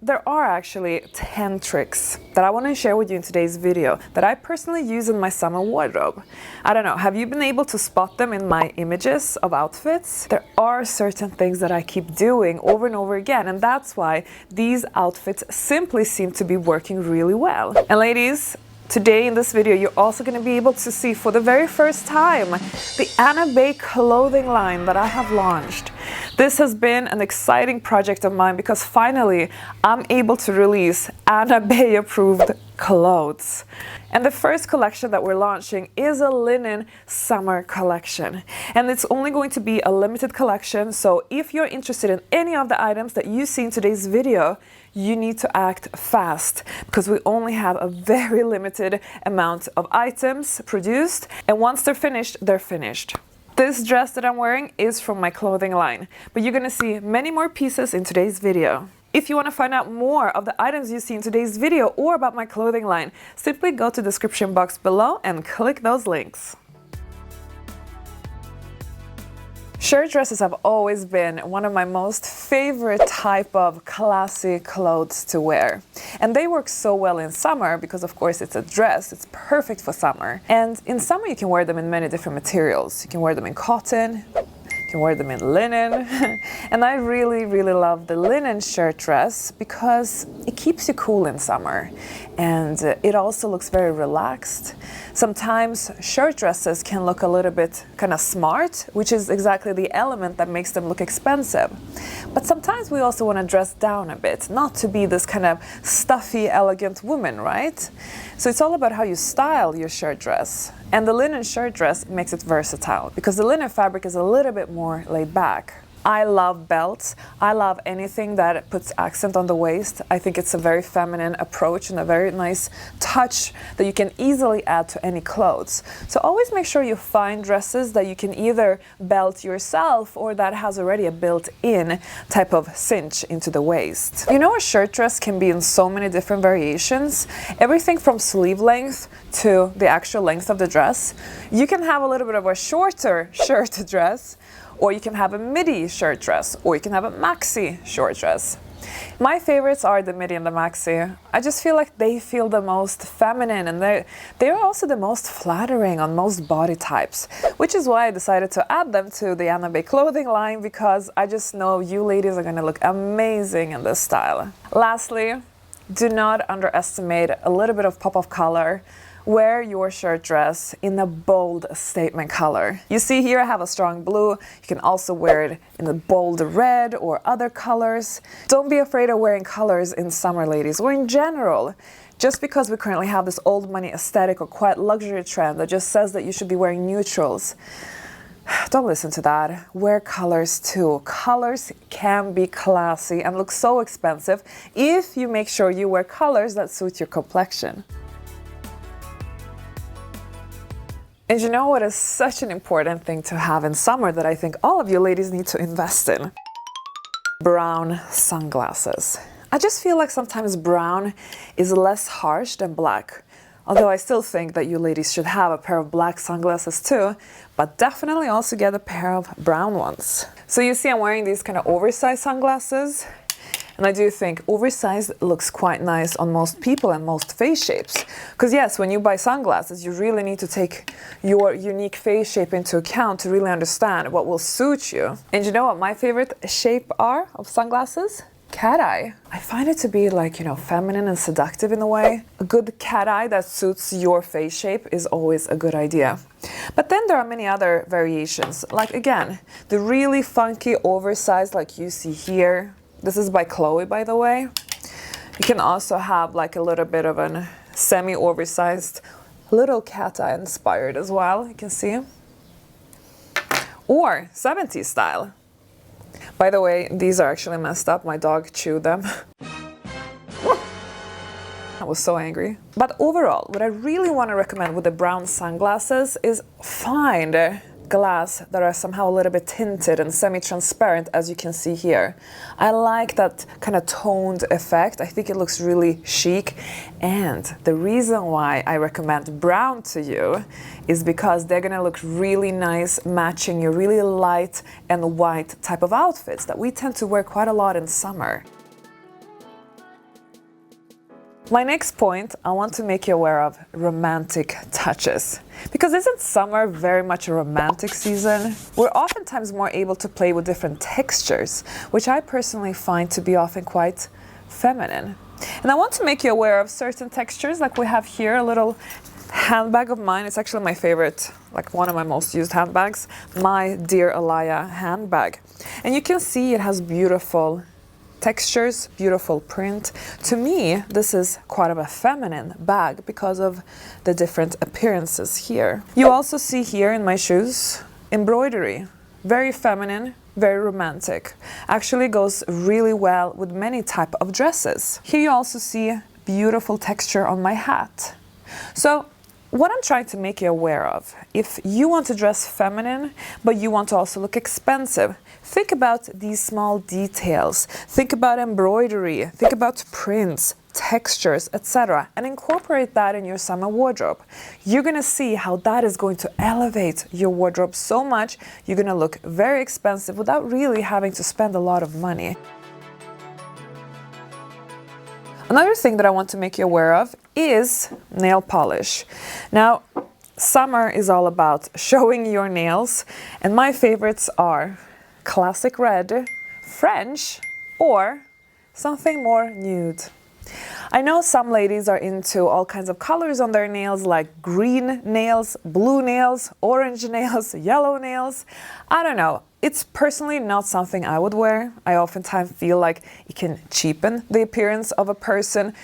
There are actually 10 tricks that I want to share with you in today's video that I personally use in my summer wardrobe. I don't know, have you been able to spot them in my images of outfits? There are certain things that I keep doing over and over again, and that's why these outfits simply seem to be working really well. And ladies, today in this video, you're also going to be able to see for the very first time the Anna Bay clothing line that I have launched. This has been an exciting project of mine because finally I'm able to release Anna Bay approved clothes. And the first collection that we're launching is a linen summer collection. And it's only going to be a limited collection, so if you're interested in any of the items that you see in today's video, you need to act fast because we only have a very limited amount of items produced, and once they're finished, they're finished. This dress that I'm wearing is from my clothing line, but you're gonna see many more pieces in today's video. If you want to find out more of the items you see in today's video or about my clothing line, simply go to the description box below and click those links. Shirt dresses have always been one of my most favorite type of classy clothes to wear. And they work so well in summer because of course it's a dress, it's perfect for summer. And in summer you can wear them in many different materials. You can wear them in cotton, you can wear them in linen. And I really love the linen shirt dress because it keeps you cool in summer. And it also looks very relaxed. Sometimes shirt dresses can look a little bit kind of smart, which is exactly the element that makes them look expensive. But sometimes we also want to dress down a bit, not to be this kind of stuffy, elegant woman, right? So it's all about how you style your shirt dress. And the linen shirt dress makes it versatile because the linen fabric is a little bit more laid back. I love belts. I love anything that puts accent on the waist. I think it's a very feminine approach and a very nice touch that you can easily add to any clothes. So always make sure you find dresses that you can either belt yourself or that has already a built-in type of cinch into the waist. You know, a shirt dress can be in so many different variations. Everything from sleeve length to the actual length of the dress. You can have a little bit of a shorter shirt dress, or you can have a midi shirt dress, or you can have a maxi short dress. My favorites are the midi and the maxi. I just feel like they feel the most feminine, and they're also the most flattering on most body types, which is why I decided to add them to the Anna Bay clothing line, because I just know you ladies are gonna look amazing in this style. Lastly, do not underestimate a little bit of pop of color. Wear your shirt dress in a bold statement color. You see here I have a strong blue. You can also wear it in a bold red or other colors. Don't be afraid of wearing colors in summer, ladies, or in general. Just because we currently have this old money aesthetic or quiet luxury trend that just says that you should be wearing neutrals, don't listen to that. Wear colors too. Colors can be classy and look so expensive if you make sure you wear colors that suit your complexion. And you know what is such an important thing to have in summer that I think all of you ladies need to invest in? Brown sunglasses. I just feel like sometimes brown is less harsh than black. Although I still think that you ladies should have a pair of black sunglasses too, but definitely also get a pair of brown ones. So you see I'm wearing these kind of oversized sunglasses. And I do think oversized looks quite nice on most people and most face shapes. Because yes, when you buy sunglasses, you really need to take your unique face shape into account to really understand what will suit you. And you know what my favorite shape are of sunglasses? Cat eye. I find it to be like, you know, feminine and seductive in a way. A good cat eye that suits your face shape is always a good idea. But then there are many other variations. Like again, the really funky oversized like you see here. This is by Chloe, by the way. You can also have like a little bit of a semi-oversized little cat eye inspired as well, you can see. Or 70s style. By the way, these are actually messed up. My dog chewed them. I was so angry. But overall, what I really want to recommend with the brown sunglasses is find glass that are somehow a little bit tinted and semi-transparent, as you can see here. I like that kind of toned effect. I think it looks really chic. And the reason why I recommend brown to you is because they're gonna look really nice matching your really light and white type of outfits that we tend to wear quite a lot in summer. My next point, I want to make you aware of romantic touches. Because isn't summer very much a romantic season? We're oftentimes more able to play with different textures, which I personally find to be often quite feminine. And I want to make you aware of certain textures, like we have here a little handbag of mine. It's actually my favorite, like one of my most used handbags, my Dear Alaya handbag. And you can see it has beautiful textures, beautiful print. To me, this is quite of a feminine bag because of the different appearances here. You also see here in my shoes, embroidery. Very feminine, very romantic. Actually goes really well with many type of dresses. Here you also see beautiful texture on my hat. So what I'm trying to make you aware of, if you want to dress feminine, but you want to also look expensive, think about these small details. Think about embroidery, think about prints, textures, etc. and incorporate that in your summer wardrobe. You're gonna see how that is going to elevate your wardrobe so much. You're gonna look very expensive without really having to spend a lot of money. Another thing that I want to make you aware of is nail polish. Now, summer is all about showing your nails, and my favorites are classic red, French, or something more nude. I know some ladies are into all kinds of colors on their nails, like green nails, blue nails, orange nails, yellow nails. I don't know. It's personally not something I would wear. I oftentimes feel like it can cheapen the appearance of a person.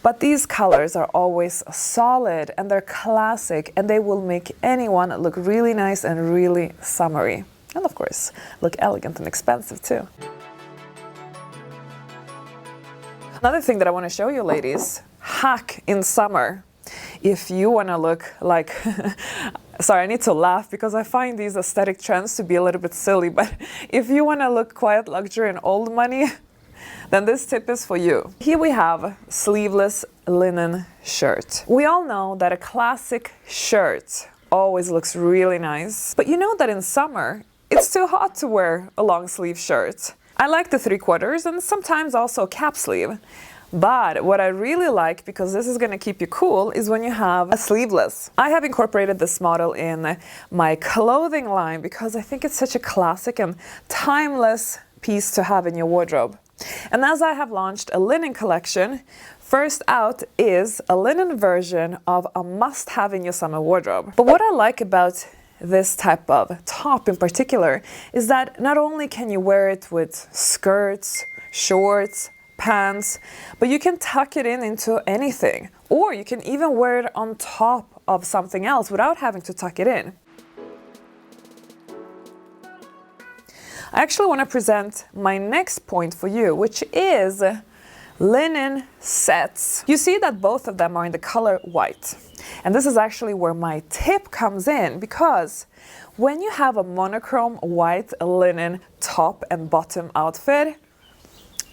But these colors are always solid and they're classic, and they will make anyone look really nice and really summery. And of course, look elegant and expensive too. Another thing that I want to show you, ladies, hack in summer. If you want to look like, sorry, I need to laugh because I find these aesthetic trends to be a little bit silly, but if you want to look quiet luxury and old money, then this tip is for you. Here we have sleeveless linen shirt. We all know that a classic shirt always looks really nice, but you know that in summer, it's too hot to wear a long sleeve shirt. I like the 3/4 and sometimes also a cap sleeve. But what I really like, because this is going to keep you cool, is when you have a sleeveless. I have incorporated this model in my clothing line because I think it's such a classic and timeless piece to have in your wardrobe. And as I have launched a linen collection, first out is a linen version of a must-have in your summer wardrobe. But what I like about this type of top in particular is that not only can you wear it with skirts, shorts, pants, but you can tuck it into anything, or you can even wear it on top of something else without having to tuck it in. I actually want to present my next point for you, which is linen sets. You see that both of them are in the color white. And this is actually where my tip comes in, because when you have a monochrome white linen top and bottom outfit,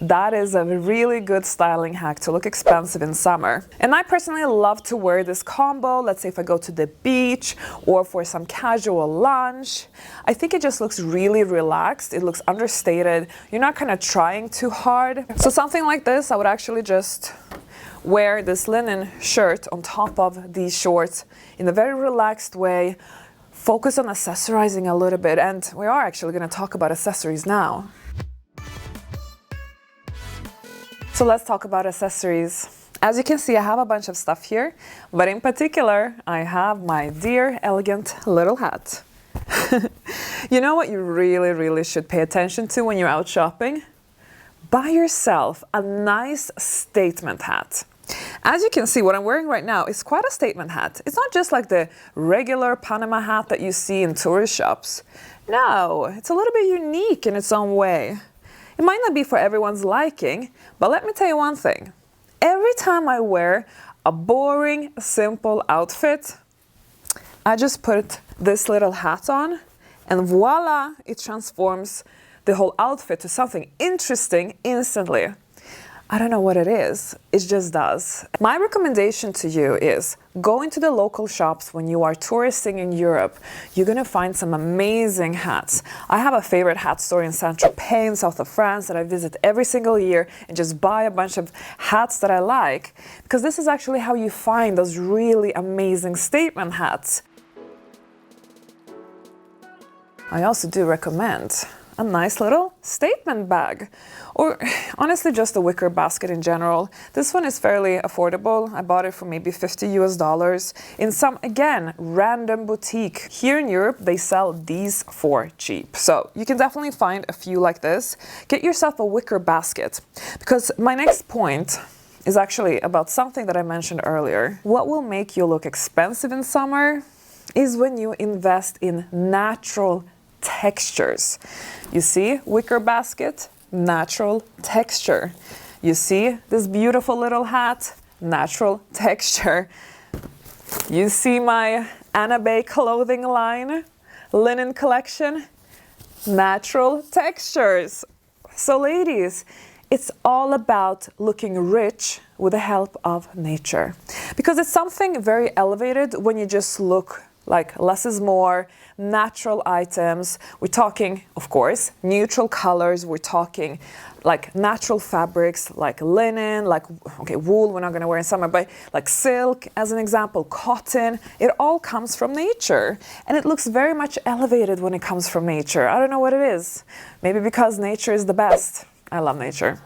that is a really good styling hack to look expensive in summer. And I personally love to wear this combo, let's say if I go to the beach or for some casual lunch. I think it just looks really relaxed, it looks understated, you're not kind of trying too hard. So something like this, I would actually just wear this linen shirt on top of these shorts in a very relaxed way, focus on accessorizing a little bit, and we are actually going to talk about accessories now. So let's talk about accessories. As you can see, I have a bunch of stuff here, but in particular, I have my dear elegant little hat. You know what you really should pay attention to when you're out shopping? Buy yourself a nice statement hat. As you can see, what I'm wearing right now is quite a statement hat. It's not just like the regular Panama hat that you see in tourist shops. No, it's a little bit unique in its own way. It might not be for everyone's liking, but let me tell you one thing. Every time I wear a boring, simple outfit, I just put this little hat on, and voila, it transforms the whole outfit to something interesting instantly. I don't know what it is, it just does. My recommendation to you is go into the local shops when you are touristing in Europe. You're gonna find some amazing hats. I have a favorite hat store in Saint-Tropez in south of France that I visit every single year and just buy a bunch of hats that I like, because this is actually how you find those really amazing statement hats. I also do recommend a nice little statement bag, or honestly just a wicker basket in general. This one is fairly affordable. I bought it for maybe $50 in some, again, random boutique. Here in Europe, they sell these for cheap. So you can definitely find a few like this. Get yourself a wicker basket, because my next point is actually about something that I mentioned earlier. What will make you look expensive in summer is when you invest in natural textures. You see, wicker basket, natural texture. You see this beautiful little hat, natural texture. You see my Anna Bay clothing line, linen collection, natural textures. So ladies, it's all about looking rich with the help of nature, because it's something very elevated when you just look like less is more, natural items. We're talking, of course, neutral colors. We're talking like natural fabrics, like linen, like, okay, wool we're not gonna wear in summer, but like silk, as an example, cotton. It all comes from nature. And it looks very much elevated when it comes from nature. I don't know what it is. Maybe because nature is the best. I love nature.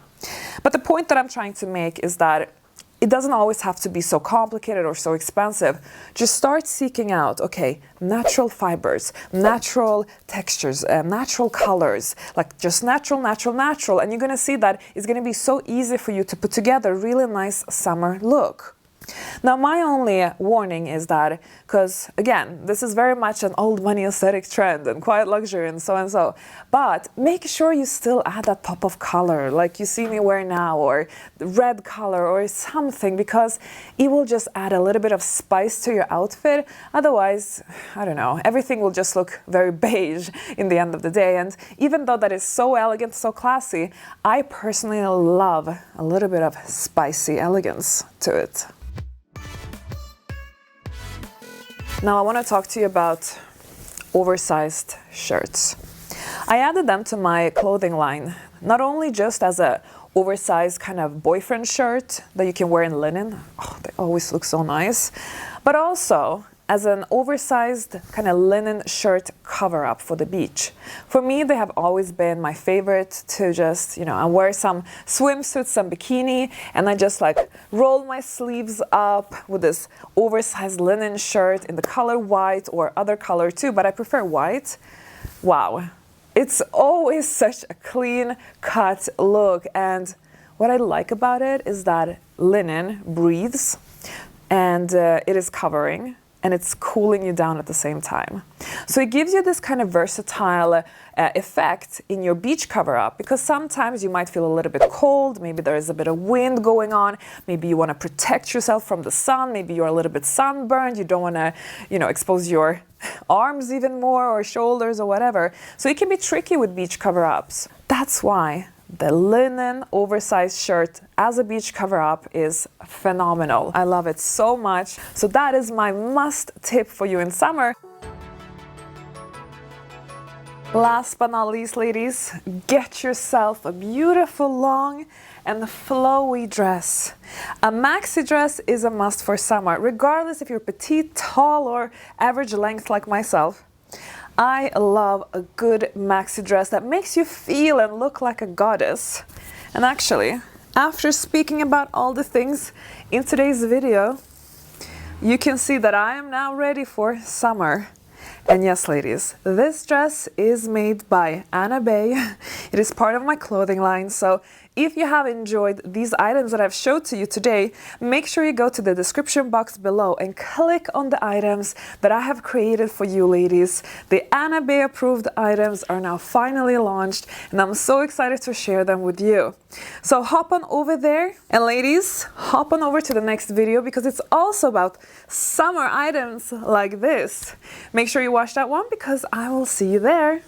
But the point that I'm trying to make is that it doesn't always have to be so complicated or so expensive. Just start seeking out, okay, natural fibers, natural textures, natural colors, like just natural, and you're gonna see that it's gonna be so easy for you to put together a really nice summer look. Now, my only warning is that, because again, this is very much an old money aesthetic trend and quiet luxury and so, but make sure you still add that pop of color like you see me wear now, or red color or something, because it will just add a little bit of spice to your outfit. Otherwise, I don't know, everything will just look very beige in the end of the day. And even though that is so elegant, so classy, I personally love a little bit of spicy elegance to it. Now I want to talk to you about oversized shirts. I added them to my clothing line, not only just as a oversized kind of boyfriend shirt that you can wear in linen, oh, they always look so nice, but also as an oversized kind of linen shirt cover-up for the beach. For me, they have always been my favorite to just, I wear some swimsuits, some bikini, and I just like roll my sleeves up with this oversized linen shirt in the color white, or other color too, but I prefer white. Wow, it's always such a clean cut look. And what I like about it is that linen breathes, and it is covering, and it's cooling you down at the same time. So it gives you this kind of versatile effect in your beach cover-up, because sometimes you might feel a little bit cold, maybe there is a bit of wind going on, maybe you want to protect yourself from the sun, maybe you're a little bit sunburned, you don't want to, expose your arms even more, or shoulders, or whatever. So it can be tricky with beach cover-ups. That's why the linen oversized shirt as a beach cover-up is phenomenal. I love it so much. So that is my must tip for you in summer. Last but not least, ladies, get yourself a beautiful long and flowy dress. A maxi dress is a must for summer, regardless if you're petite, tall, or average length like myself. I love a good maxi dress that makes you feel and look like a goddess. And actually, after speaking about all the things in today's video, you can see that I am now ready for summer. And yes, ladies, this dress is made by Anna Bay. It is part of my clothing line. So if you have enjoyed these items that I've showed to you today, make sure you go to the description box below and click on the items that I have created for you, ladies. The Anna Bay approved items are now finally launched, and I'm so excited to share them with you. So hop on over there, and ladies, hop on over to the next video, because it's also about summer items like this. Make sure you watch that one, because I will see you there.